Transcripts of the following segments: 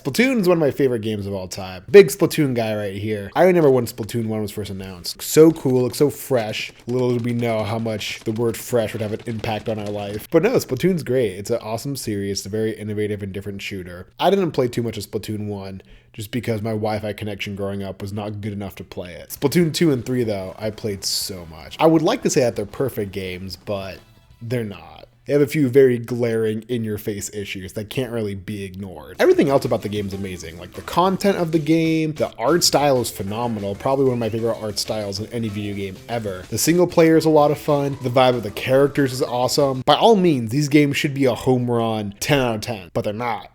Splatoon is one of my favorite games of all time. Big Splatoon guy right here. I remember when Splatoon 1 was first announced. So cool, looks so fresh. Little did we know how much the word fresh would have an impact on our life. But no, Splatoon's great. It's an awesome series. It's a very innovative and different shooter. I didn't play too much of Splatoon 1 just because my Wi-Fi connection growing up was not good enough to play it. Splatoon 2 and 3 though, I played so much. I would like to say that they're perfect games, but they're not. They have a few very glaring in-your-face issues that can't really be ignored. Everything else about the game is amazing. Like the content of the game, the art style is phenomenal. Probably one of my favorite art styles in any video game ever. The single player is a lot of fun. The vibe of the characters is awesome. By all means, these games should be a home run 10 out of 10, but they're not.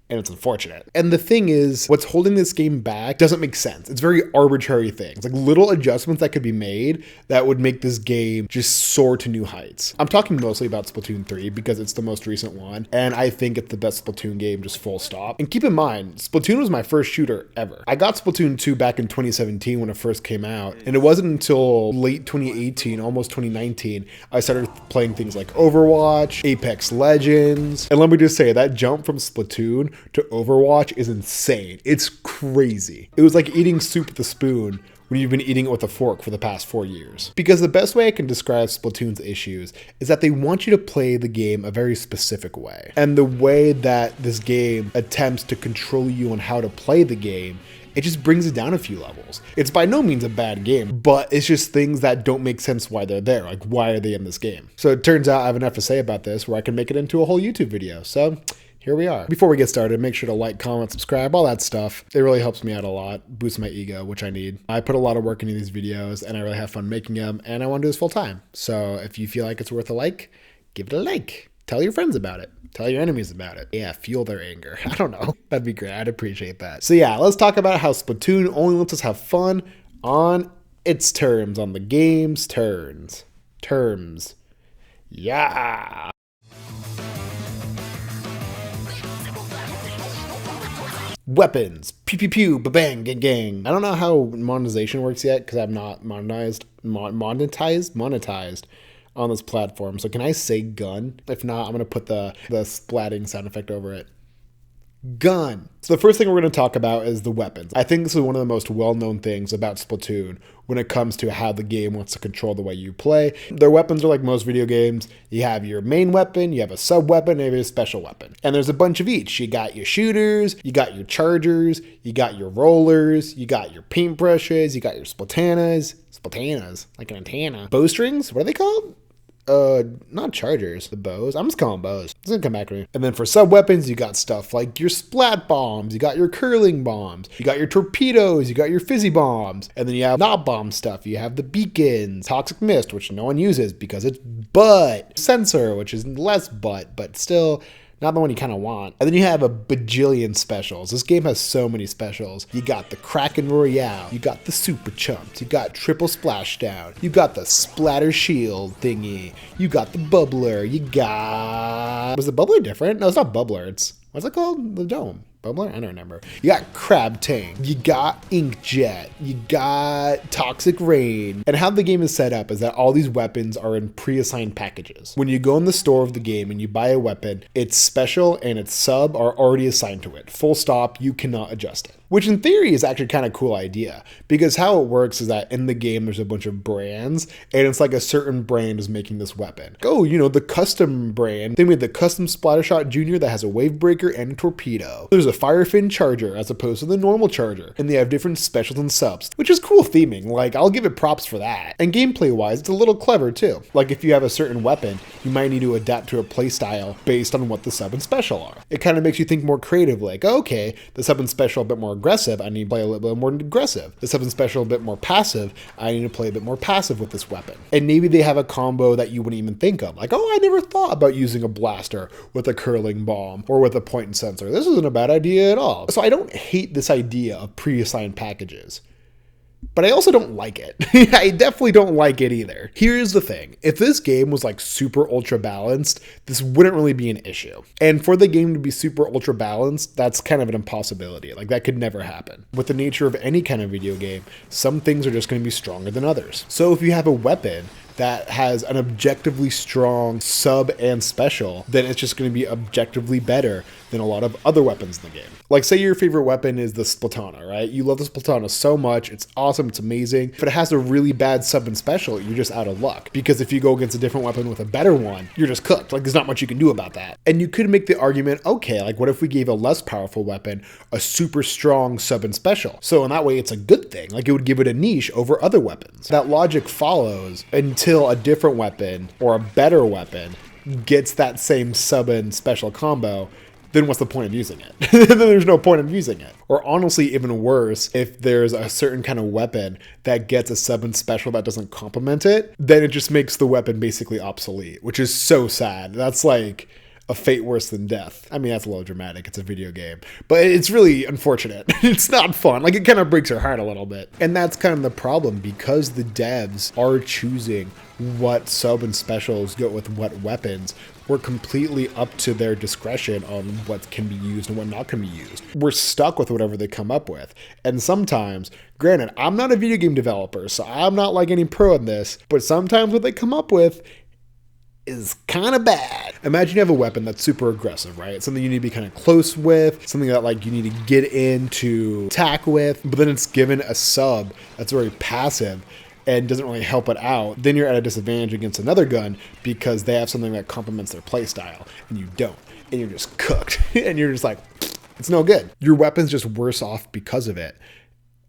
And it's unfortunate. And the thing is, what's holding this game back doesn't make sense. It's very arbitrary things, like little adjustments that could be made that would make this game just soar to new heights. I'm talking mostly about Splatoon 3 because it's the most recent one, and I think it's the best Splatoon game, just full stop. And keep in mind, Splatoon was my first shooter ever. I got Splatoon 2 back in 2017 when it first came out, and it wasn't until late 2018, almost 2019, I started playing things like Overwatch, Apex Legends, and let me just say, that jump from Splatoon to Overwatch is insane. It's crazy. It was like eating soup with a spoon when you've been eating it with a fork for the past 4 years. Because the best way I can describe Splatoon's issues is that they want you to play the game a very specific way. And the way that this game attempts to control you on how to play the game, it just brings it down a few levels. It's by no means a bad game, but it's just things that don't make sense why they're there. Like, why are they in this game? So it turns out I have enough to say about this where I can make it into a whole YouTube video. So here we are. Before we get started, make sure to like, comment, subscribe, all that stuff. It really helps me out a lot, boosts my ego, which I need. I put a lot of work into these videos and I really have fun making them, and I want to do this full time. So if you feel like it's worth a like, give it a like. Tell your friends about it. Tell your enemies about it. Yeah, fuel their anger. I don't know. That'd be great. I'd appreciate that. So yeah, let's talk about how Splatoon only lets us have fun on its terms, on the game's terms. Yeah. Weapons, pew pew pew, ba-bang, gang gang. I don't know how monetization works yet because I'm not monetized on this platform. So can I say gun? If not, I'm gonna put the splatting sound effect over it. Gun. So the first thing we're going to talk about is the weapons. I think this is one of the most well-known things about Splatoon when it comes to how the game wants to control the way you play. Their weapons are like most video games. You have your main weapon, you have a sub-weapon, and you have a special weapon. And there's a bunch of each. You got your shooters, you got your chargers, you got your rollers, you got your paintbrushes, you got your splatanas, like an antenna. Bowstrings? What are they called? Not chargers, the bows. I'm just calling bows. It's gonna come back to me. And then for sub-weapons, you got stuff like your splat bombs, you got your curling bombs, you got your torpedoes, you got your fizzy bombs, and then you have not bomb stuff. You have the beacons, toxic mist, which no one uses because it's butt, sensor, which is less butt, but still not the one you kind of want. And then you have a bajillion specials. This game has so many specials. You got the Kraken Royale, you got the Super Chumps, you got Triple Splashdown, you got the Splatter Shield thingy, you got the Bubbler, you got... Was the Bubbler different? No, it's not Bubbler. It's... What's it called? The Dome. Bubbler? I don't remember. You got Crab Tank, you got Inkjet, you got Toxic Rain. And how the game is set up is that all these weapons are in pre-assigned packages. When you go in the store of the game and you buy a weapon, its special and its sub are already assigned to it. Full stop, you cannot adjust it. Which in theory is actually kind of a cool idea, because how it works is that in the game there's a bunch of brands, and it's like a certain brand is making this weapon. Oh, you know, the custom brand, they made the custom Splattershot Junior that has a wave breaker and a torpedo. There's a Firefin charger as opposed to the normal charger, and they have different specials and subs, which is cool theming. Like, I'll give it props for that. And gameplay wise, it's a little clever too. Like, if you have a certain weapon, you might need to adapt to a playstyle based on what the sub and special are. It kind of makes you think more creative, like, okay, the sub and special a bit more aggressive, I need to play a little bit more aggressive. The sub and special a bit more passive, I need to play a bit more passive with this weapon. And maybe they have a combo that you wouldn't even think of. Like, oh, I never thought about using a blaster with a curling bomb or with a point and sensor. This isn't a bad idea at all. So I don't hate this idea of pre-assigned packages, but I also don't like it. I definitely don't like it either. Here's the thing. If this game was like super ultra balanced, this wouldn't really be an issue. And for the game to be super ultra balanced, that's kind of an impossibility. Like, that could never happen. With the nature of any kind of video game, some things are just going to be stronger than others. So if you have a weapon that has an objectively strong sub and special, then it's just going to be objectively better than a lot of other weapons in the game. Like, say your favorite weapon is the Splatana, right? You love the Splatana so much, it's awesome, it's amazing. If it has a really bad sub and special, you're just out of luck. Because if you go against a different weapon with a better one, you're just cooked. Like, there's not much you can do about that. And you could make the argument, okay, like what if we gave a less powerful weapon a super strong sub and special? So in that way, it's a good thing. Like, it would give it a niche over other weapons. That logic follows until a different weapon or a better weapon gets that same sub and special combo. Then what's the point of using it? Then there's no point of using it. Or honestly, even worse, if there's a certain kind of weapon that gets a sub and special that doesn't complement it, then it just makes the weapon basically obsolete, which is so sad. That's like a fate worse than death. I mean, that's a little dramatic. It's a video game. But it's really unfortunate. It's not fun. Like, it kind of breaks your heart a little bit. And that's kind of the problem, because the devs are choosing what sub and specials go with what weapons. We're completely up to their discretion on what can be used and what not can be used. We're stuck with whatever they come up with. And sometimes, granted, I'm not a video game developer, so I'm not like any pro in this, but sometimes what they come up with is kind of bad. Imagine you have a weapon that's super aggressive, right? Something you need to be kind of close with, something that like you need to get in to attack with, but then it's given a sub that's very passive and doesn't really help it out. Then you're at a disadvantage against another gun because they have something that complements their playstyle and you don't. And you're just cooked. And you're just like, it's no good. Your weapon's just worse off because of it.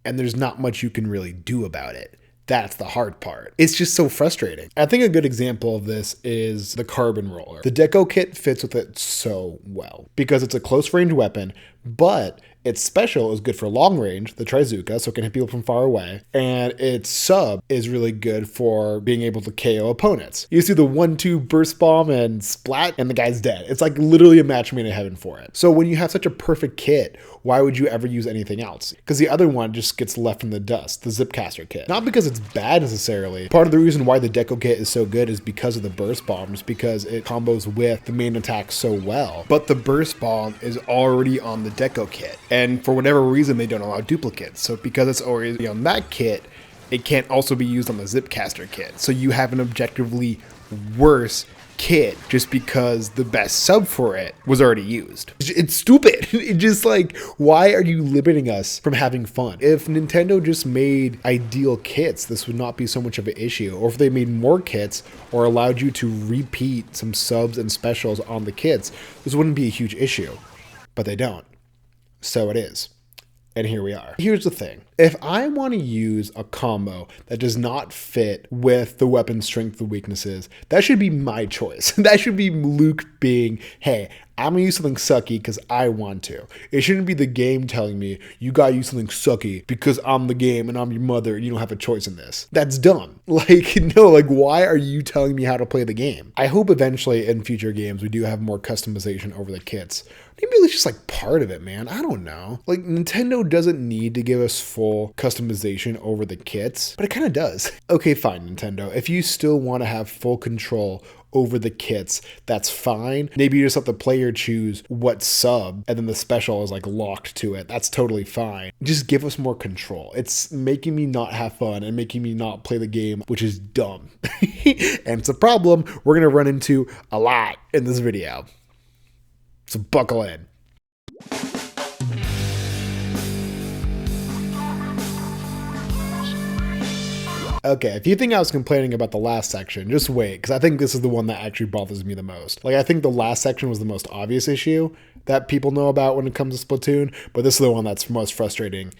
And there's not much you can really do about it. That's the hard part. It's just so frustrating. I think a good example of this is the carbon roller. The deco kit fits with it so well because it's a close range weapon, but its special is good for long range, the Trizuka, so it can hit people from far away. And its sub is really good for being able to KO opponents. You see the 1-2 burst bomb and splat, and the guy's dead. It's like literally a match made in heaven for it. So when you have such a perfect kit, why would you ever use anything else? Because the other one just gets left in the dust, the Zipcaster kit. Not because it's bad necessarily. Part of the reason why the deco kit is so good is because of the burst bombs, because it combos with the main attack so well. But the burst bomb is already on the deco kit. And for whatever reason, they don't allow duplicates. So because it's already on that kit, it can't also be used on the Zipcaster kit. So you have an objectively worse kit just because the best sub for it was already used. It's stupid. It's just like, why are you limiting us from having fun? If Nintendo just made ideal kits, this would not be so much of an issue. Or if they made more kits or allowed you to repeat some subs and specials on the kits, this wouldn't be a huge issue. But they don't. So it is. And here we are. Here's the thing. If I want to use a combo that does not fit with the weapon's strengths and weaknesses, that should be my choice. That should be Luke being, hey, I'm going to use something sucky because I want to. It shouldn't be the game telling me, you got to use something sucky because I'm the game and I'm your mother and you don't have a choice in this. That's dumb. Like, no, like, why are you telling me how to play the game? I hope eventually in future games we do have more customization over the kits. Maybe it's just like part of it, man. I don't know. Like, Nintendo doesn't need to give us full customization over the kits, but it kind of does. Okay, fine, Nintendo. If you still want to have full control over the kits, that's fine. Maybe you just let the player choose what sub and then the special is like locked to it. That's totally fine. Just give us more control. It's making me not have fun and making me not play the game, which is dumb. And it's a problem we're going to run into a lot in this video. So buckle in. Okay, if you think I was complaining about the last section, just wait, because I think this is the one that actually bothers me the most. Like, I think the last section was the most obvious issue that people know about when it comes to Splatoon, but this is the one that's most frustrating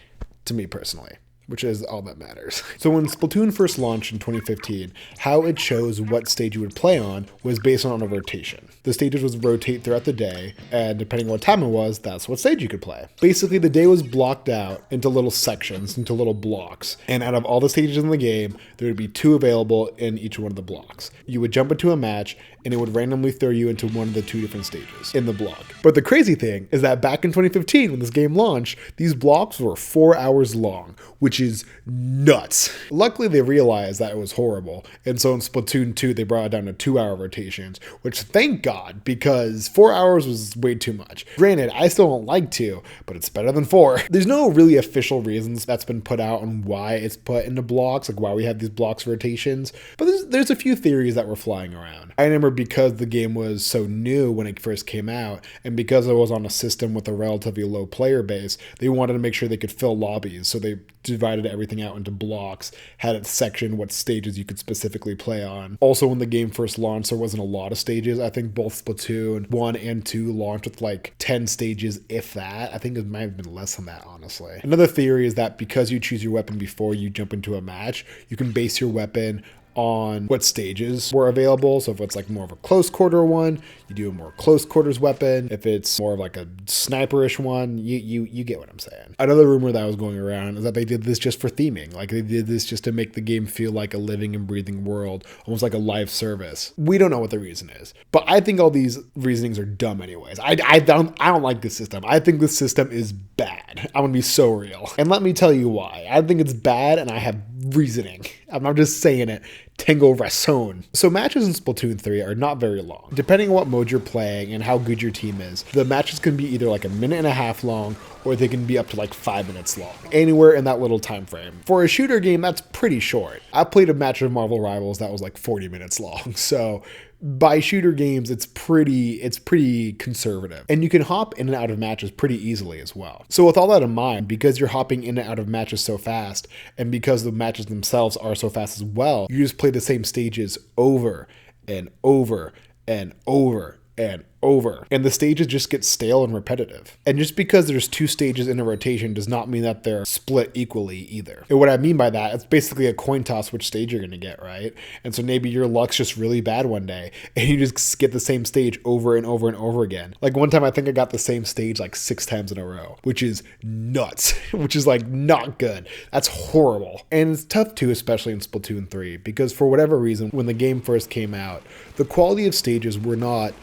to me personally, which is all that matters. So when Splatoon first launched in 2015, how it chose what stage you would play on was based on a rotation. The stages would rotate throughout the day, and depending on what time it was, that's what stage you could play. Basically, the day was blocked out into little sections, into little blocks, and out of all the stages in the game, there would be 2 available in each one of the blocks. You would jump into a match, and it would randomly throw you into one of the 2 different stages in the block. But the crazy thing is that back in 2015, when this game launched, these blocks were 4 hours long, which which is nuts. Luckily, they realized that it was horrible, and so in Splatoon 2, they brought it down to 2-hour rotations, which thank God, because 4 hours was way too much. Granted, I still don't like 2, but it's better than 4. There's no really official reasons that's been put out on why it's put into blocks, like why we have these blocks rotations, but there's a few theories that were flying around. I remember because the game was so new when it first came out, and because it was on a system with a relatively low player base, they wanted to make sure they could fill lobbies, so they divided everything out into blocks, had it sectioned what stages you could specifically play on. Also, when the game first launched, there wasn't a lot of stages. I think both Splatoon 1 and 2 launched with like 10 stages, if that. I think it might have been less than that, honestly. Another theory is that because you choose your weapon before you jump into a match, you can base your weapon on what stages were available. So if it's like more of a close quarter one, you do a more close quarters weapon. If it's more of like a sniperish one, you get what I'm saying. Another rumor that was going around is that they did this just for theming. Like they did this just to make the game feel like a living and breathing world, almost like a live service. We don't know what the reason is, but I think all these reasonings are dumb anyways. I don't like this system. I think this system is bad. I'm gonna be so real. And let me tell you why. I think it's bad and I have reasoning. I'm not just saying it. Tengo Rason. So matches in Splatoon 3 are not very long. Depending on what mode you're playing and how good your team is, the matches can be either like a minute and a half long or they can be up to like 5 minutes long. Anywhere in that little time frame. For a shooter game, that's pretty short. I played a match of Marvel Rivals that was like 40 minutes long. So by shooter games, it's pretty conservative. And you can hop in and out of matches pretty easily as well. So with all that in mind, because you're hopping in and out of matches so fast, and because the matches themselves are so fast as well, you just play the same stages over and over and over and over. And the stages just get stale and repetitive. And just because there's 2 stages in a rotation does not mean that they're split equally either. And what I mean by that, it's basically a coin toss which stage you're going to get, right? And so maybe your luck's just really bad one day and you just get the same stage over and over and over again. Like one time I think I got the same stage like 6 times in a row, which is nuts, which is like not good. That's horrible. And it's tough too, especially in Splatoon 3, because for whatever reason, when the game first came out, the quality of stages were not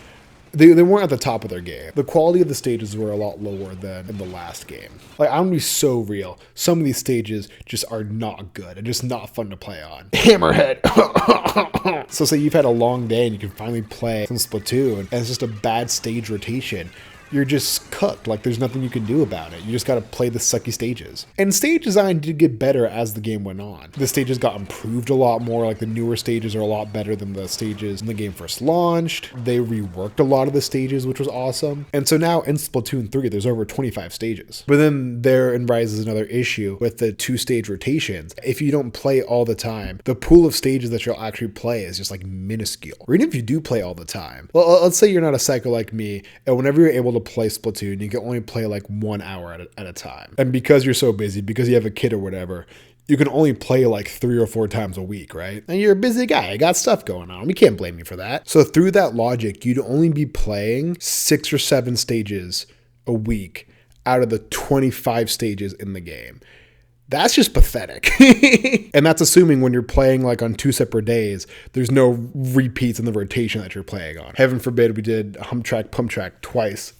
They weren't at the top of their game. The quality of the stages were a lot lower than in the last game. Like, I'm gonna be so real. Some of these stages just are not good and just not fun to play on. Hammerhead. So say you've had a long day and you can finally play some Splatoon and it's just a bad stage rotation. You're just cooked. Like, there's nothing you can do about it. You just got to play the sucky stages. And stage design did get better as the game went on. The stages got improved a lot more. Like, the newer stages are a lot better than the stages when the game first launched. They reworked a lot of the stages, which was awesome. And so now in Splatoon 3, there's over 25 stages. But then therein rises another issue with the 2-stage rotations. If you don't play all the time, the pool of stages that you'll actually play is just like minuscule. Or even if you do play all the time. Well, let's say you're not a psycho like me, and whenever you're able to play Splatoon, you can only play like 1 hour at a time. And because you're so busy, because you have a kid or whatever, you can only play like 3 or 4 times a week, right? And you're a busy guy, you got stuff going on. We can't blame you for that. So through that logic, you'd only be playing 6 or 7 stages a week out of the 25 stages in the game. That's just pathetic. And that's assuming when you're playing like on 2 separate days, there's no repeats in the rotation that you're playing on. Heaven forbid we did Hump Track, Pump Track twice.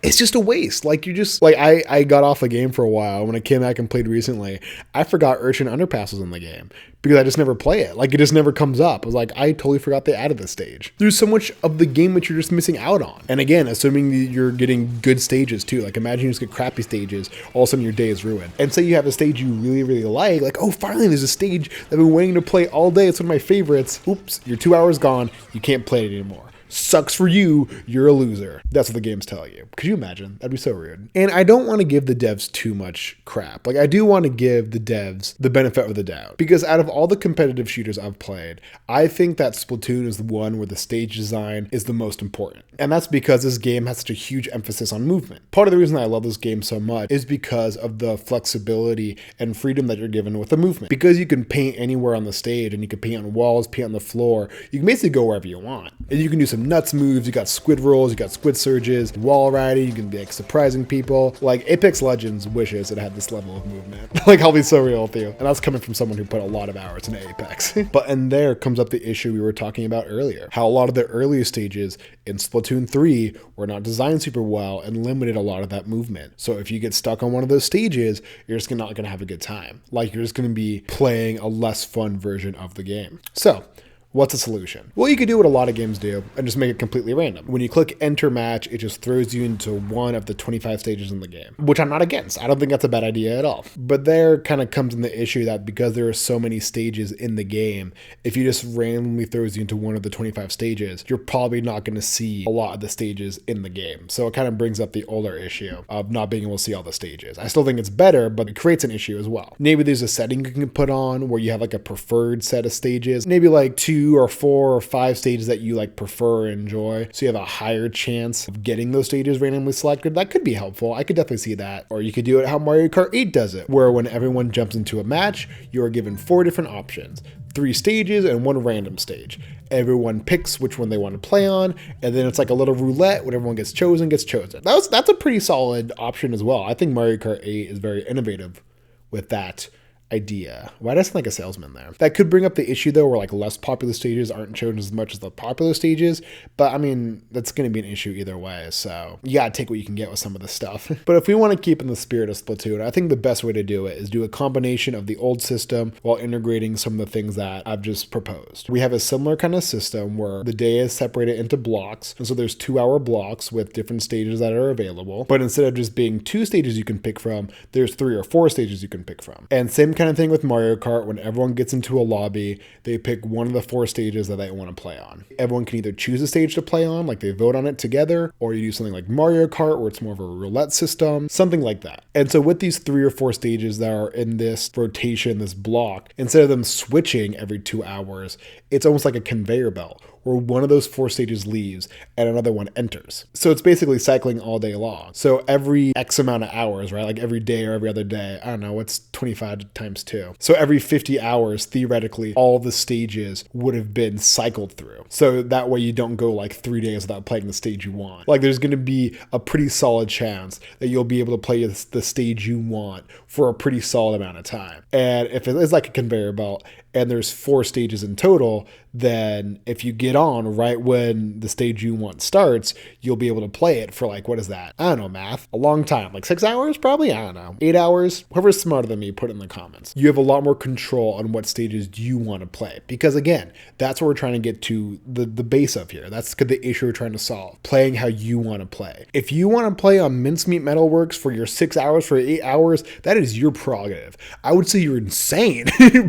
It's just a waste. Like, you just, like, I got off the game for a while. When I came back and played recently, I forgot Urchin Underpass was in the game because I just never play it. Like, it just never comes up. I was like, I totally forgot they added this stage. There's so much of the game that you're just missing out on. And again, assuming that you're getting good stages too. Like, imagine you just get crappy stages, all of a sudden your day is ruined. And say you have a stage you really, really like, oh, finally there's a stage that I've been waiting to play all day. It's one of my favorites. Oops, your 2 hours gone. You can't play it anymore. Sucks for you, you're a loser. That's what the game's telling you. Could you imagine? That'd be so rude. And I don't want to give the devs too much crap. Like, I do want to give the devs the benefit of the doubt. Because out of all the competitive shooters I've played, I think that Splatoon is the one where the stage design is the most important. And that's because this game has such a huge emphasis on movement. Part of the reason I love this game so much is because of the flexibility and freedom that you're given with the movement. Because you can paint anywhere on the stage, and you can paint on walls, paint on the floor. You can basically go wherever you want. And you can do some some nuts moves. You got squid rolls, you got squid surges, wall riding. You can be like surprising people. Like Apex Legends wishes it had this level of movement. Like I'll be so real with you. And that's coming from someone who put a lot of hours into Apex. But and there comes up the issue we were talking about earlier. How a lot of the earlier stages in Splatoon 3 were not designed super well and limited a lot of that movement. So if you get stuck on one of those stages, you're just not going to have a good time. Like you're just going to be playing a less fun version of the game. So what's the solution? Well, you could do what a lot of games do and just make it completely random. When you click enter match, it just throws you into one of the 25 stages in the game, which I'm not against. I don't think that's a bad idea at all. But there kind of comes in the issue that because there are so many stages in the game, if you just randomly throws you into one of the 25 stages, you're probably not going to see a lot of the stages in the game. So it kind of brings up the older issue of not being able to see all the stages. I still think it's better, but it creates an issue as well. Maybe there's a setting you can put on where you have like a preferred set of stages, maybe like 2 or 4 or 5 stages that you like prefer or enjoy, so you have a higher chance of getting those stages randomly selected. That could be helpful. I could definitely see that. Or you could do it how Mario Kart 8 does it, where when everyone jumps into a match, you are given 4 different options, 3 stages and 1 random stage. Everyone picks which one they want to play on, and then it's like a little roulette. When everyone gets chosen, that's a pretty solid option as well. I think Mario Kart 8 is very innovative with that idea. Why doesn't like a salesman there? That could bring up the issue though, where like less popular stages aren't chosen as much as the popular stages. But I mean, that's going to be an issue either way. So you gotta take what you can get with some of this stuff. But if we want to keep in the spirit of Splatoon, I think the best way to do it is do a combination of the old system while integrating some of the things that I've just proposed. We have a similar kind of system where the day is separated into blocks. And so there's 2-hour blocks with different stages that are available. But instead of just being 2 stages you can pick from, there's 3 or 4 stages you can pick from. And same kind of thing with Mario Kart. When everyone gets into a lobby, they pick one of the 4 stages that they want to play on. Everyone can either choose a stage to play on, like they vote on it together, or you do something like Mario Kart where it's more of a roulette system, something like that. And so with these 3 or 4 stages that are in this rotation, this block, instead of them switching every 2 hours, it's almost like a conveyor belt where one of those 4 stages leaves and another one enters. So it's basically cycling all day long. So every X amount of hours, right? Like every day or every other day, I don't know, what's 25 times 2? So every 50 hours, theoretically, all the stages would have been cycled through. So that way you don't go like 3 days without playing the stage you want. Like there's going to be a pretty solid chance that you'll be able to play the stage you want for a pretty solid amount of time. And if it is like a conveyor belt and there's 4 stages in total, then if you get on right when the stage you want starts, you'll be able to play it for like, what is that? I don't know, math. A long time, like 6 hours probably? I don't know. 8 hours? Whoever's smarter than me, put it in the comments. You have a lot more control on what stages you want to play. Because again, that's what we're trying to get to the base of here. That's the issue we're trying to solve. Playing how you want to play. If you want to play on Mincemeat Metalworks for your 6 hours, for 8 hours, that is your prerogative. I would say you're insane,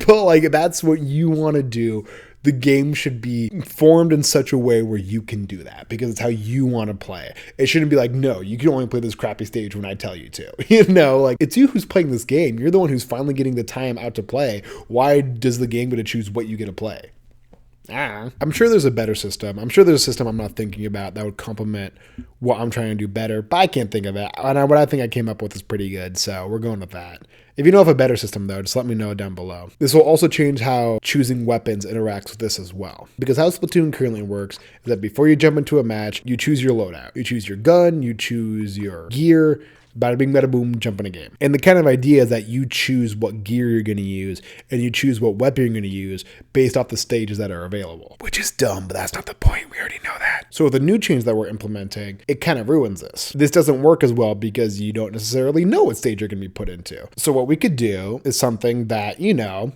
but like that's what you want to do. The game should be formed in such a way where you can do that because it's how you want to play. It shouldn't be like, no, you can only play this crappy stage when I tell you to. You know, like it's you who's playing this game. You're the one who's finally getting the time out to play. Why does the game get to choose what you get to play? I'm sure there's a better system. I'm sure there's a system I'm not thinking about that would complement what I'm trying to do better, but I can't think of it. And what I think I came up with is pretty good, so we're going with that. If you know of a better system, though, just let me know down below. This will also change how choosing weapons interacts with this as well. Because how Splatoon currently works is that before you jump into a match, you choose your loadout. You choose your gun, you choose your gear, bada bing, bada boom, jump in a game. And the kind of idea is that you choose what gear you're going to use and you choose what weapon you're going to use based off the stages that are available. Which is dumb, but that's not the point. We already know that. So with the new change that we're implementing, it kind of ruins this. This doesn't work as well because you don't necessarily know what stage you're going to be put into. So what we could do is something that, you know,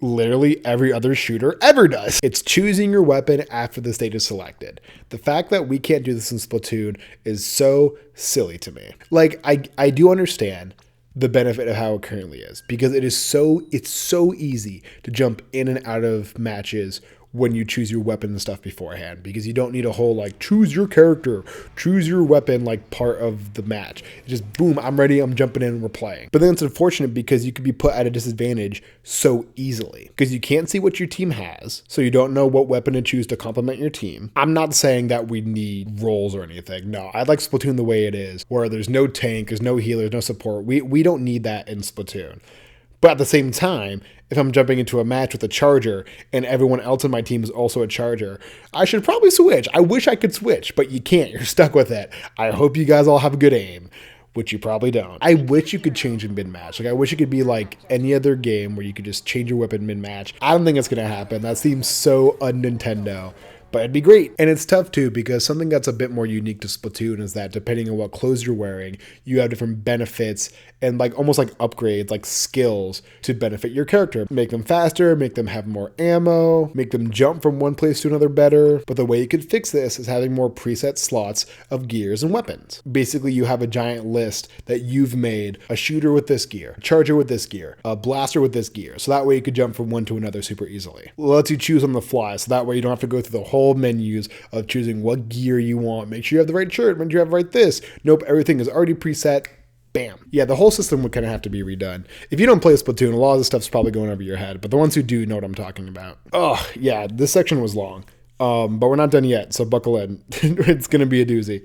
literally every other shooter ever does. It's choosing your weapon after the stage is selected. The fact that we can't do this in Splatoon is so silly to me. Like, I do understand the benefit of how it currently is because it's so easy to jump in and out of matches when you choose your weapon and stuff beforehand, because you don't need a whole like choose your character, choose your weapon like part of the match. It's just boom, I'm ready, I'm jumping in, we're playing. But then it's unfortunate because you could be put at a disadvantage so easily because you can't see what your team has, so you don't know what weapon to choose to complement your team. I'm not saying that we need roles or anything. No, I like Splatoon the way it is, where there's no tank, there's no healer, there's no support. We don't need that in Splatoon. But at the same time, if I'm jumping into a match with a charger and everyone else in my team is also a charger, I should probably switch. I wish I could switch, but you can't. You're stuck with it. I hope you guys all have good aim, which you probably don't. I wish you could change in mid-match. Like, I wish it could be like any other game where you could just change your weapon mid-match. I don't think it's going to happen. That seems so un-Nintendo. But it'd be great. And it's tough too, because something that's a bit more unique to Splatoon is that depending on what clothes you're wearing, you have different benefits and like almost like upgrades, like skills to benefit your character. Make them faster, make them have more ammo, make them jump from one place to another better. But the way you could fix this is having more preset slots of gears and weapons. Basically, you have a giant list that you've made, a shooter with this gear, a charger with this gear, a blaster with this gear. So that way you could jump from one to another super easily. It lets you choose on the fly. So that way you don't have to go through the whole menus of choosing what gear you want. Make sure you have the right shirt. Make sure you have right this. Nope, everything is already preset. Bam. Yeah, the whole system would kind of have to be redone. If you don't play Splatoon, a lot of the stuff's probably going over your head, but the ones who do know what I'm talking about. Oh, yeah, this section was long, but we're not done yet, so buckle in. It's going to be a doozy.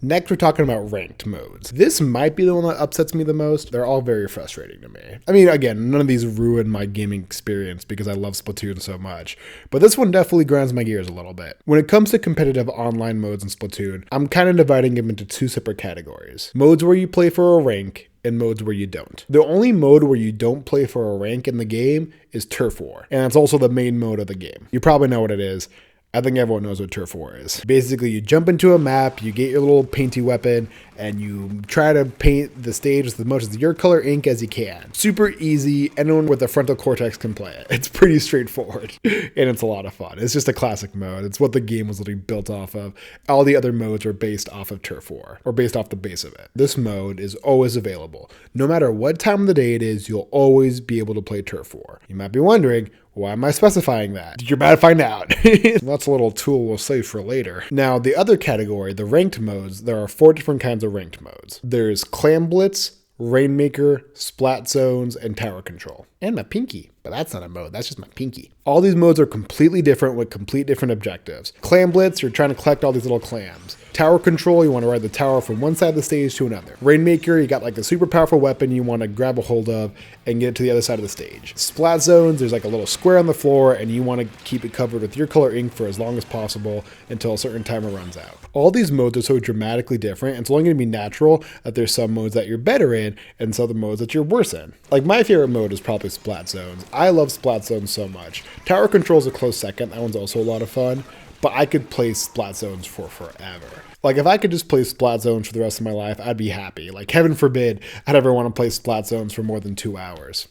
Next, we're talking about ranked modes. This might be the one that upsets me the most. They're all very frustrating to me. I mean, again, none of these ruin my gaming experience because I love Splatoon so much, but this one definitely grinds my gears a little bit. When it comes to competitive online modes in Splatoon, I'm kind of dividing them into two separate categories. Modes where you play for a rank and modes where you don't. The only mode where you don't play for a rank in the game is Turf War, and it's also the main mode of the game. You probably know what it is. I think everyone knows what Turf War is. Basically, you jump into a map, you get your little painty weapon, and you try to paint the stage with as much of your color ink as you can. Super easy. Anyone with a frontal cortex can play it. It's pretty straightforward, and it's a lot of fun. It's just a classic mode. It's what the game was literally built off of. All the other modes are based off of Turf War, or based off the base of it. This mode is always available. No matter what time of the day it is, you'll always be able to play Turf War. You might be wondering, why am I specifying that? You're about to find out. That's a little tool we'll save for later. Now, the other category, the ranked modes, there are 4 different kinds of ranked modes. There's Clam Blitz, Rainmaker, Splat Zones, and Tower Control. And my pinky, but that's not a mode, that's just my pinky. All these modes are completely different with complete different objectives. Clam Blitz, you're trying to collect all these little clams. Tower Control, you want to ride the tower from one side of the stage to another. Rainmaker, you got like a super powerful weapon you want to grab a hold of and get it to the other side of the stage. Splat Zones, there's like a little square on the floor and you want to keep it covered with your color ink for as long as possible until a certain timer runs out. All these modes are so dramatically different, it's only going to be natural that there's some modes that you're better in and some other modes that you're worse in. Like my favorite mode is probably Splat Zones. I love Splat Zones so much. Tower Control is a close second, that one's also a lot of fun, but I could play Splat Zones for forever. Like, if I could just play Splat Zones for the rest of my life, I'd be happy. Like, heaven forbid I'd ever want to play Splat Zones for more than 2 hours.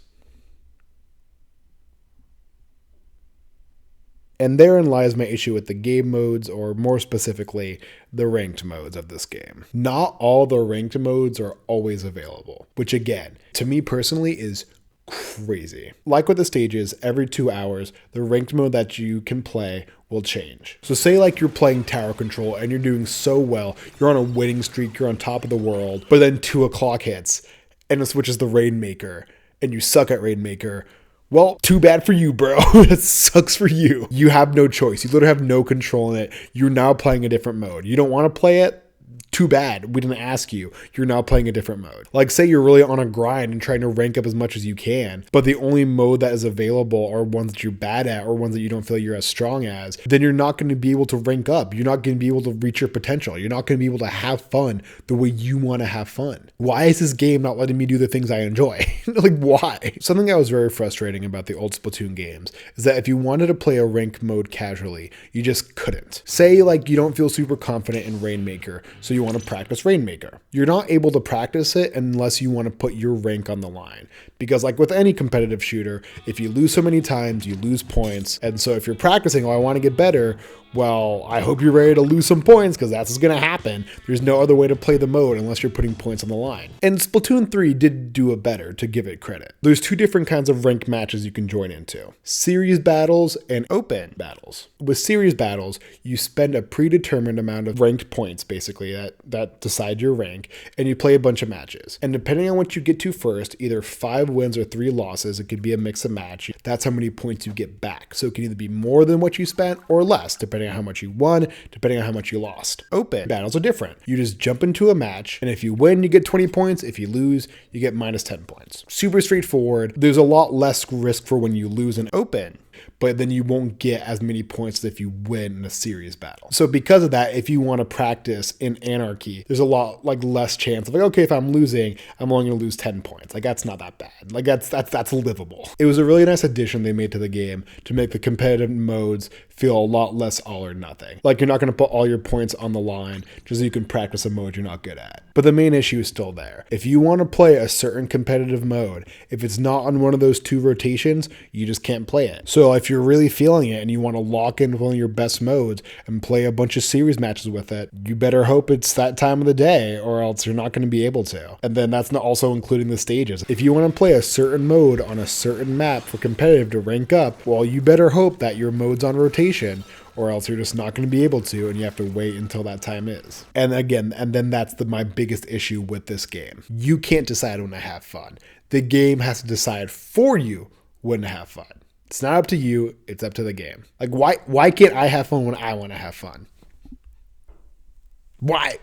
And therein lies my issue with the game modes, or more specifically, the ranked modes of this game. Not all the ranked modes are always available, which again, to me personally is crazy. Like with the stages, every 2 hours, the ranked mode that you can play will change. So say like you're playing Tower Control and you're doing so well, you're on a winning streak, you're on top of the world, but then 2 o'clock hits and it switches the Rainmaker and you suck at Rainmaker. Well, too bad for you, bro. It sucks for you. You have no choice. You literally have no control in it. You're now playing a different mode. You don't want to play it? Too bad. We didn't ask you. You're now playing a different mode. Like say you're really on a grind and trying to rank up as much as you can, but the only mode that is available are ones that you're bad at or ones that you don't feel you're as strong as, then you're not going to be able to rank up. You're not going to be able to reach your potential. You're not going to be able to have fun the way you want to have fun. Why is this game not letting me do the things I enjoy? Like why? Something that was very frustrating about the old Splatoon games is that if you wanted to play a rank mode casually, you just couldn't. Say like you don't feel super confident in Rainmaker, so you want to practice Rainmaker. You're not able to practice it unless you want to put your rank on the line. Because like with any competitive shooter, if you lose so many times, you lose points. And so if you're practicing, oh, I want to get better, well, I hope you're ready to lose some points because that's what's going to happen. There's no other way to play the mode unless you're putting points on the line. And Splatoon 3 did do it better, to give it credit. There's 2 different kinds of ranked matches you can join into. Series battles and open battles. With series battles, you spend a predetermined amount of ranked points, basically, that decide your rank, and you play a bunch of matches. And depending on what you get to first, either 5 wins or 3 losses, it could be a mix and match. That's how many points you get back. So it can either be more than what you spent or less, depending depending on how much you won, depending on how much you lost. Open battles are different. You just jump into a match, and if you win, you get 20 points. If you lose, you get minus 10 points. Super straightforward. There's a lot less risk for when you lose in open, but then you won't get as many points as if you win in a series battle. So because of that, if you want to practice in Anarchy, there's a lot less chance of okay, if I'm losing, I'm only going to lose 10 points. That's not that bad. That's livable. It was a really nice addition they made to the game to make the competitive modes feel a lot less all or nothing. You're not going to put all your points on the line just so you can practice a mode you're not good at. But the main issue is still there. If you want to play a certain competitive mode, if it's not on one of those 2 rotations, you just can't play it. So if you're really feeling it and you want to lock in one of your best modes and play a bunch of series matches with it, you better hope it's that time of the day, or else you're not going to be able to. And then that's not also including the stages. If you want to play a certain mode on a certain map for competitive to rank up, well, you better hope that your mode's on rotation, or else you're just not going to be able to, and you have to wait until that time is. And then that's my biggest issue with this game. You can't decide when to have fun. The game has to decide for you when to have fun. It's not up to you, it's up to the game. Why can't I have fun when I want to have fun? Why?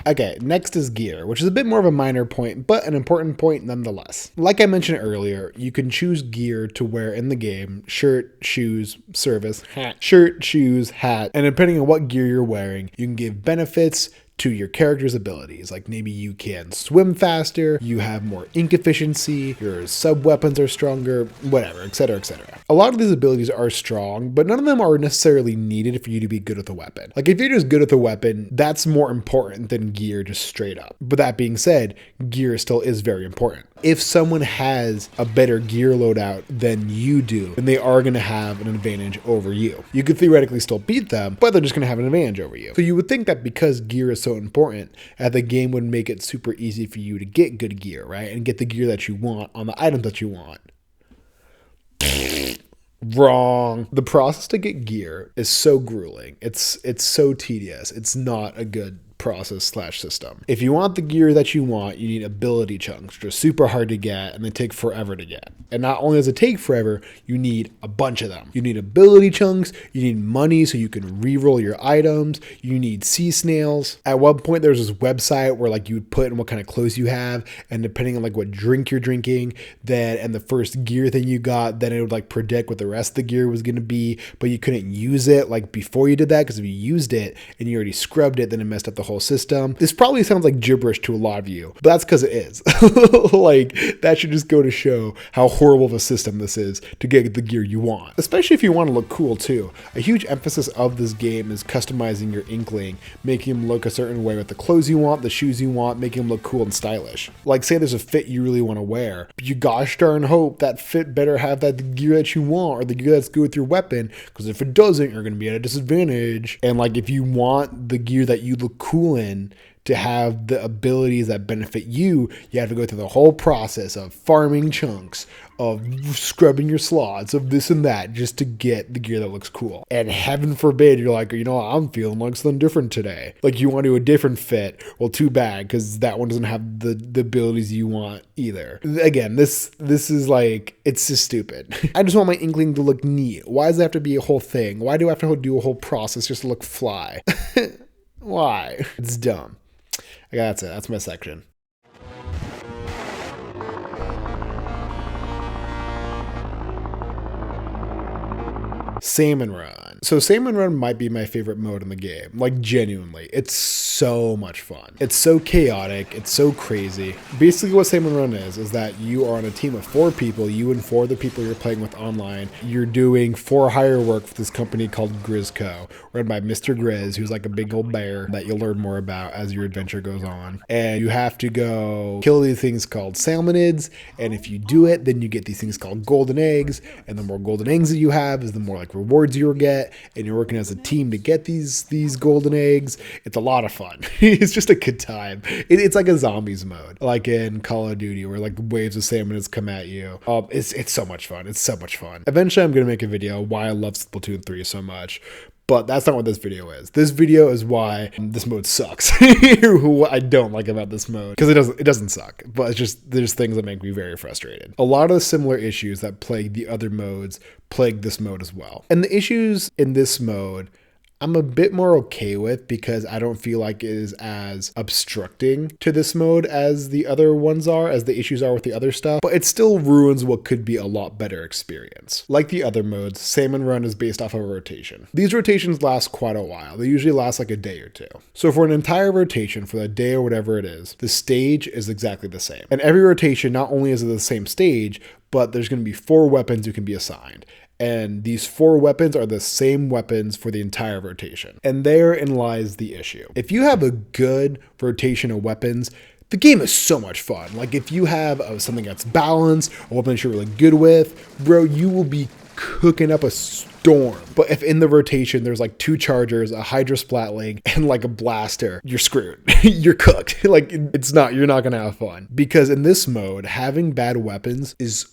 Okay, next is gear, which is a bit more of a minor point, but an important point nonetheless. Like I mentioned earlier, you can choose gear to wear in the game: shirt, shoes, service, hat, shirt, shoes, hat, and depending on what gear you're wearing, you can give benefits to your character's abilities. Maybe you can swim faster, you have more ink efficiency, your sub weapons are stronger, whatever, etc., etc. A lot of these abilities are strong, but none of them are necessarily needed for you to be good with a weapon. If you're just good with a weapon, that's more important than gear just straight up. But that being said, gear still is very important. If someone has a better gear loadout than you do, then they are going to have an advantage over you. You could theoretically still beat them, but they're just going to have an advantage over you. So you would think that because gear is so important, that the game would make it super easy for you to get good gear, right? And get the gear that you want on the items that you want. Wrong. The process to get gear is so grueling. It's so tedious. It's not a good process/system. If you want the gear that you want, you need ability chunks, which are super hard to get and they take forever to get. And not only does it take forever, you need a bunch of them. You need ability chunks, you need money so you can re-roll your items, you need sea snails. At one point there's this website where you would put in what kind of clothes you have, and depending on what drink you're drinking, then and the first gear thing you got, then it would predict what the rest of the gear was going to be, but you couldn't use it before you did that, because if you used it and you already scrubbed it, then it messed up the whole system. This probably sounds like gibberish to a lot of you, but that's because it is. That should just go to show how horrible of a system this is to get the gear you want, especially if you want to look cool too. A huge emphasis of this game is customizing your Inkling, making him look a certain way with the clothes you want, the shoes you want, making him look cool and stylish. Say there's a fit you really want to wear, but you gosh darn hope that fit better have that gear that you want, or the gear that's good with your weapon, because if it doesn't, you're going to be at a disadvantage. And if you want the gear that you look cool in to have the abilities that benefit you, you have to go through the whole process of farming chunks, of scrubbing your slots, of this and that, just to get the gear that looks cool. And heaven forbid you're I'm feeling like something different today. You want to do a different fit. Well, too bad, because that one doesn't have the abilities you want either. Again, this is it's just stupid. I just want my Inkling to look neat. Why does it have to be a whole thing? Why do I have to do a whole process just to look fly? Why? It's dumb. That's it. That's my section. Salmon Run. So Salmon Run might be my favorite mode in the game. Genuinely. It's so much fun. It's so chaotic. It's so crazy. Basically what Salmon Run is that you are on a team of 4 people, you and 4 other people you're playing with online. You're doing for hire work for this company called Grizzco, run by Mr. Grizz, who's a big old bear that you'll learn more about as your adventure goes on. And you have to go kill these things called salmonids, and if you do it, then you get these things called golden eggs, and the more golden eggs that you have is the more rewards you'll get, and you're working as a team to get these golden eggs. It's a lot of fun. It's just a good time. It's like a zombies mode, like in Call of Duty, where waves of salmonids come at you. It's so much fun. It's so much fun. Eventually I'm gonna make a video why I love Splatoon 3 so much, But that's not what this video is. This video is why this mode sucks. What I don't like about this mode, because it doesn't suck, but it's just there's things that make me very frustrated. A lot of the similar issues that plague the other modes plague this mode as well. And the issues in this mode I'm a bit more okay with because I don't feel like it is as obstructing to this mode as the other ones are, as the issues are with the other stuff, but it still ruins what could be a lot better experience. Like the other modes, Salmon Run is based off of a rotation. These rotations last quite a while. They usually last like a day or two. So for an entire rotation, for the day or whatever it is, the stage is exactly the same. And every rotation, not only is it the same stage, but there's going to be 4 weapons you can be assigned. And these 4 weapons are the same weapons for the entire rotation. And therein lies the issue. If you have a good rotation of weapons, the game is so much fun. Like if you have something that's balanced, a weapon that you're really good with, bro, you will be cooking up a storm. But if in the rotation there's like 2 chargers, a Hydra Splatling, and like a blaster, you're screwed. You're cooked. Like you're not gonna have fun. Because in this mode, having bad weapons is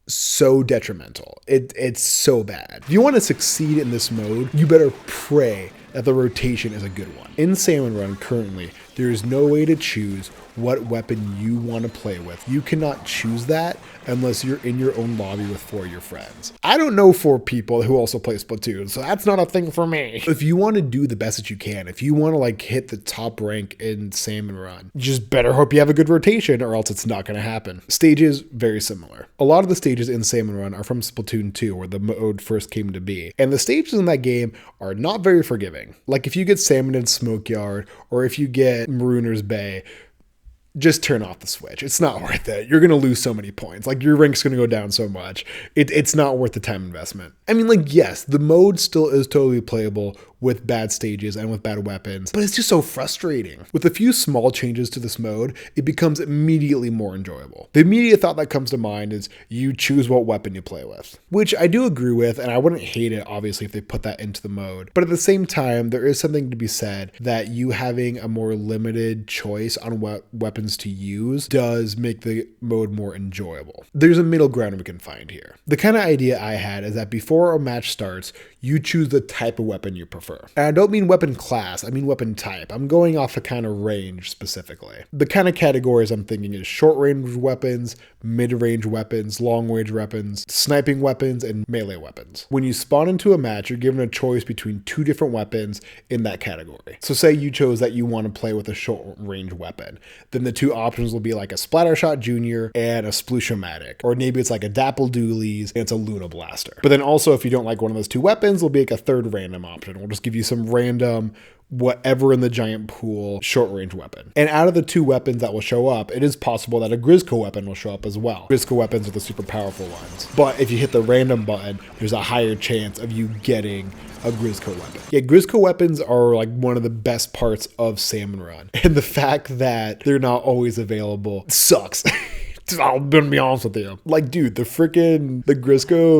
so detrimental. It's so bad. If you want to succeed in this mode, you better pray that the rotation is a good one. In Salmon Run currently, there is no way to choose what weapon you want to play with. You cannot choose that unless you're in your own lobby with 4 of your friends. I don't know 4 people who also play Splatoon, so that's not a thing for me. If you want to do the best that you can, if you want to like hit the top rank in Salmon Run, you just better hope you have a good rotation or else it's not going to happen. Stages, very similar. A lot of the stages in Salmon Run are from Splatoon 2, where the mode first came to be. And the stages in that game are not very forgiving. Like if you get Salmon in Smoke Yard, or if you get Marooner's Bay, just turn off the switch. It's not worth it. You're going to lose so many points. Like your rank's going to go down so much. It's not worth the time investment. I mean, like, yes, the mode still is totally playable with bad stages and with bad weapons, but it's just so frustrating. With a few small changes to this mode, it becomes immediately more enjoyable. The immediate thought that comes to mind is you choose what weapon you play with, which I do agree with, and I wouldn't hate it, obviously, if they put that into the mode. But at the same time, there is something to be said that you having a more limited choice on what weapons to use does make the mode more enjoyable. There's a middle ground we can find here. The kind of idea I had is that before a match starts, you choose the type of weapon you prefer. And I don't mean weapon class, I mean weapon type. I'm going off a kind of range specifically. The kind of categories I'm thinking is short range weapons, mid-range weapons, long-range weapons, sniping weapons, and melee weapons. When you spawn into a match, you're given a choice between 2 different weapons in that category. So say you chose that you want to play with a short range weapon. Then the 2 options will be like a Splattershot Junior and a Splooshomatic. Or maybe it's like a Dapple Doolies and it's a Luna Blaster. But then also if you don't like one of those 2 weapons, there'll be like a 3rd random option. We'll just give you some random whatever in the giant pool short range weapon. And out of the 2 weapons that will show up, it is possible that a Grizzco weapon will show up as well. Grizzco weapons are the super powerful ones. But if you hit the random button, there's a higher chance of you getting a Grizzco weapon. Yeah, Grizzco weapons are like one of the best parts of Salmon Run. And the fact that they're not always available sucks. I'm gonna be honest with you. Like, dude, the Grizzco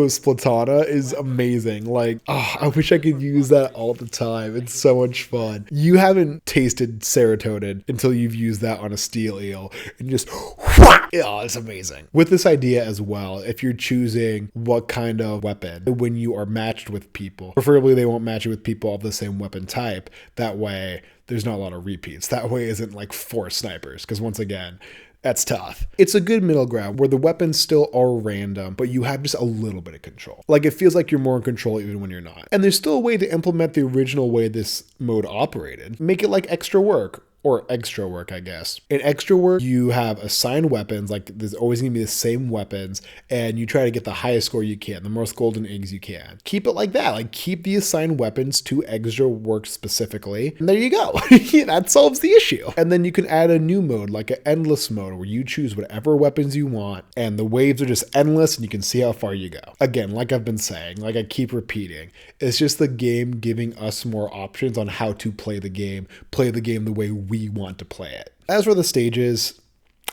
Splatana is amazing. Like, oh, I wish I could use that all the time. It's so much fun. You haven't tasted serotonin until you've used that on a steel eel and just oh, it's amazing. With this idea as well, if you're choosing what kind of weapon when you are matched with people, preferably they won't match you with people of the same weapon type. That way, there's not a lot of repeats. That way isn't like 4 snipers, because once again, that's tough. It's a good middle ground where the weapons still are random, but you have just a little bit of control. Like it feels like you're more in control even when you're not. And there's still a way to implement the original way this mode operated. Make it like extra work. Or extra work, I guess. In extra work, you have assigned weapons, like there's always gonna be the same weapons, and you try to get the highest score you can, the most golden eggs you can. Keep it like that, like keep the assigned weapons to extra work specifically, and there you go. That solves the issue. And then you can add a new mode, like an endless mode, where you choose whatever weapons you want, and the waves are just endless, and you can see how far you go. Again, like I've been saying, like I keep repeating, it's just the game giving us more options on how to play the game the way we want to play it. As for the stages,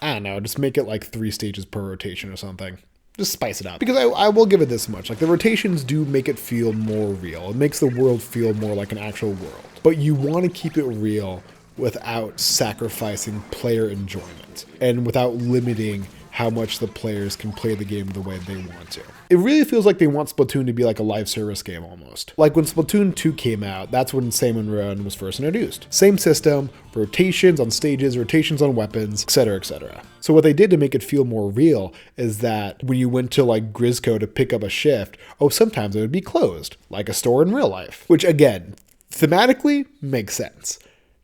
I don't know, just make it like 3 stages per rotation or something. Just spice it up. Because I will give it this much. Like the rotations do make it feel more real. It makes the world feel more like an actual world. But you want to keep it real without sacrificing player enjoyment and without limiting how much the players can play the game the way they want to. It really feels like they want Splatoon to be like a live service game almost. Like when Splatoon 2 came out, that's when Salmon Run was first introduced. Same system, rotations on stages, rotations on weapons, etc., etc. So what they did to make it feel more real is that when you went to like Grisco to pick up a shift, sometimes it would be closed, like a store in real life. Which again, thematically makes sense.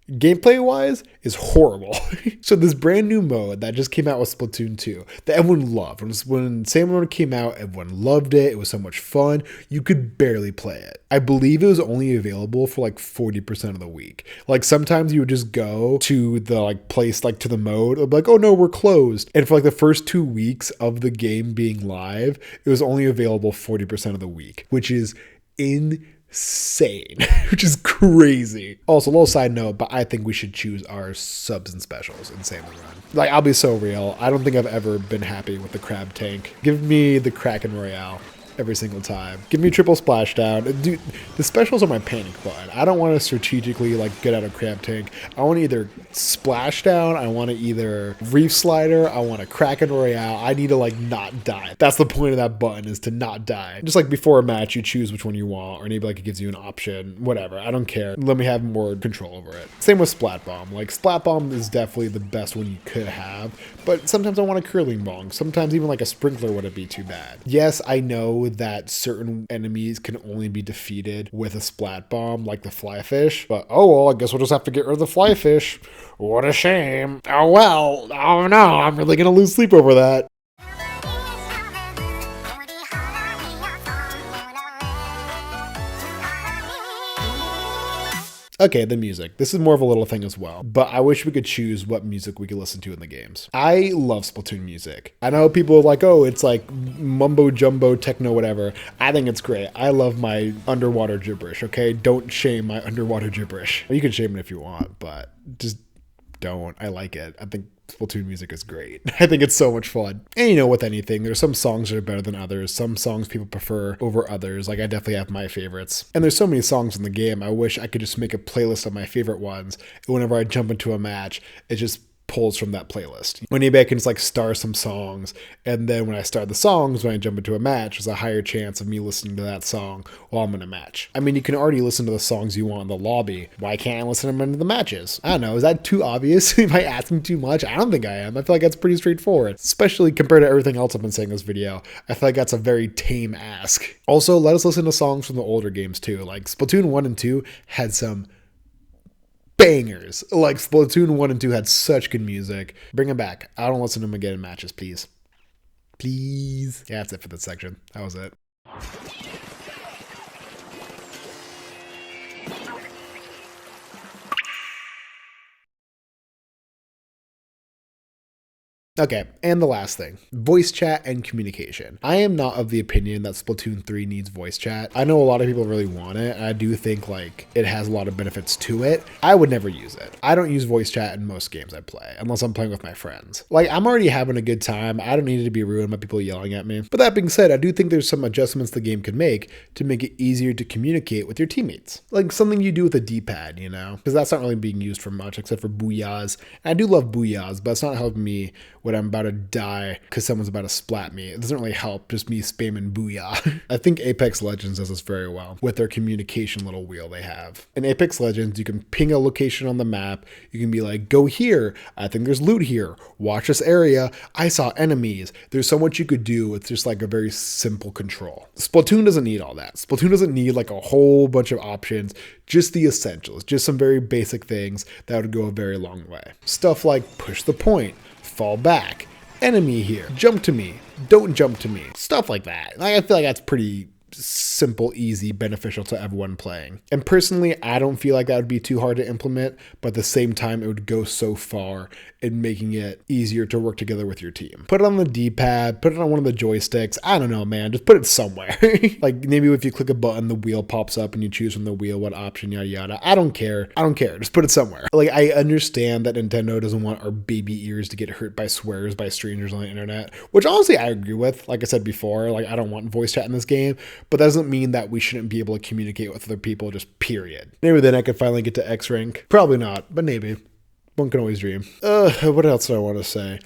Gameplay wise is horrible. So this brand new mode that just came out with Splatoon 2 that everyone loved. When Salmon Run came out, everyone loved it. It was so much fun. You could barely play it. I believe it was only available for like 40% of the week. Like sometimes you would just go to the like place, like to the mode, it'll be like, oh no, we're closed. And for like the first 2 weeks of the game being live, it was only available 40% of the week, which is insane, which is crazy. Also, a little side note, but I think we should choose our subs and specials in Salmon Run. Like, I'll be so real. I don't think I've ever been happy with the crab tank. Give me the Kraken Royale every single time. Give me triple splashdown. Dude, the specials are my panic button. I don't want to strategically like get out of crab tank. I want to either splashdown, I want to either reef slider, I want to Kraken Royale. I need to like not die. That's the point of that button, is to not die. Just like before a match, you choose which one you want, or maybe like it gives you an option, whatever. I don't care. Let me have more control over it. Same with Splat Bomb. Like Splat Bomb is definitely the best one you could have, but sometimes I want a curling bong. Sometimes even like a sprinkler wouldn't be too bad. Yes, I know that certain enemies can only be defeated with a splat bomb, like the flyfish, but oh well, I guess we'll just have to get rid of the flyfish. What a shame. Oh well, oh no, I'm really gonna lose sleep over that. Okay, the music. This is more of a little thing as well, but I wish we could choose what music we could listen to in the games. I love Splatoon music. I know people are like, oh, it's like mumbo jumbo, techno, whatever. I think it's great. I love my underwater gibberish, okay? Don't shame my underwater gibberish. You can shame it if you want, but just don't. I like it. I think Splatoon music is great. I think it's so much fun. And you know, with anything, there's some songs that are better than others. Some songs people prefer over others. Like I definitely have my favorites. And there's so many songs in the game. I wish I could just make a playlist of my favorite ones. And whenever I jump into a match, it just pulls from that playlist. Maybe I can just like star some songs, and then when I start the songs, when I jump into a match, there's a higher chance of me listening to that song while I'm in a match. I mean, you can already listen to the songs you want in the lobby. Why can't I listen to them into the matches? I don't know. Is that too obvious? Am I asking too much? I don't think I am. I feel like that's pretty straightforward, especially compared to everything else I've been saying in this video. I feel like that's a very tame ask. Also, let us listen to songs from the older games too. Like Splatoon 1 and 2 had some bangers. Like Splatoon 1 and 2 had such good music. Bring them back. I don't listen to them again in matches, please. Please. Yeah, that's it for this section. That was it. Okay, and the last thing, voice chat and communication. I am not of the opinion that Splatoon 3 needs voice chat. I know a lot of people really want it, and I do think like it has a lot of benefits to it. I would never use it. I don't use voice chat in most games I play, unless I'm playing with my friends. Like, I'm already having a good time. I don't need it to be ruined by people yelling at me. But that being said, I do think there's some adjustments the game could make to make it easier to communicate with your teammates. Like something you do with a D-pad, you know? Because that's not really being used for much, except for booyahs. And I do love booyahs, but it's not helping me when I'm about to die because someone's about to splat me. It doesn't really help just me spamming booyah. I think Apex Legends does this very well with their communication little wheel they have. In Apex Legends, you can ping a location on the map. You can be like, go here. I think there's loot here. Watch this area. I saw enemies. There's so much you could do with just like a very simple control. Splatoon doesn't need all that. Splatoon doesn't need like a whole bunch of options. Just the essentials. Just some very basic things that would go a very long way. Stuff like push the point, fall back, enemy here, jump to me, don't jump to me, stuff like that. Like, I feel like that's pretty simple, easy, beneficial to everyone playing. And personally, I don't feel like that would be too hard to implement, but at the same time, it would go so far in making it easier to work together with your team. Put it on the D-pad, put it on one of the joysticks. I don't know, man. Just put it somewhere. Like maybe if you click a button, the wheel pops up and you choose from the wheel what option, yada yada. I don't care. I don't care. Just put it somewhere. Like, I understand that Nintendo doesn't want our baby ears to get hurt by swears by strangers on the internet, which honestly I agree with. Like I said before, like I don't want voice chat in this game, but that doesn't mean that we shouldn't be able to communicate with other people, just period. Maybe then I could finally get to X rank. Probably not, but maybe. One can always dream. What else do I want to say?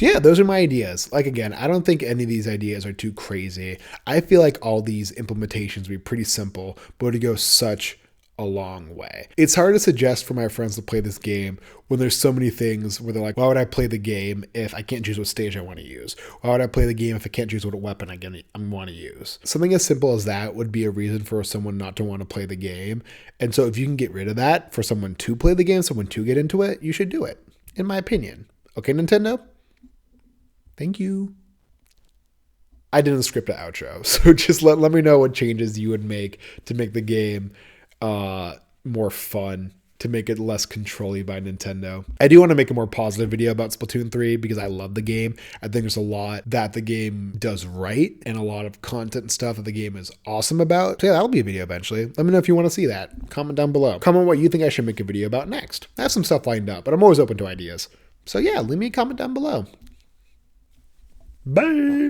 So yeah, those are my ideas. Like again, I don't think any of these ideas are too crazy. I feel like all these implementations would be pretty simple, but would go such a long way. It's hard to suggest for my friends to play this game when there's so many things where they're like, why would I play the game if I can't choose what stage I want to use? Why would I play the game if I can't choose what weapon I want to use? Something as simple as that would be a reason for someone not to want to play the game. And so if you can get rid of that for someone to play the game, someone to get into it, you should do it, in my opinion. Okay, Nintendo? Thank you. I didn't script an outro, so just let me know what changes you would make to make the game more fun, to make it less controlly by Nintendo. I do want to make a more positive video about Splatoon 3 because I love the game. I think there's a lot that the game does right and a lot of content and stuff that the game is awesome about. So yeah, that'll be a video eventually. Let me know if you want to see that. Comment down below. Comment what you think I should make a video about next. I have some stuff lined up, but I'm always open to ideas. So yeah, leave me a comment down below. Bye!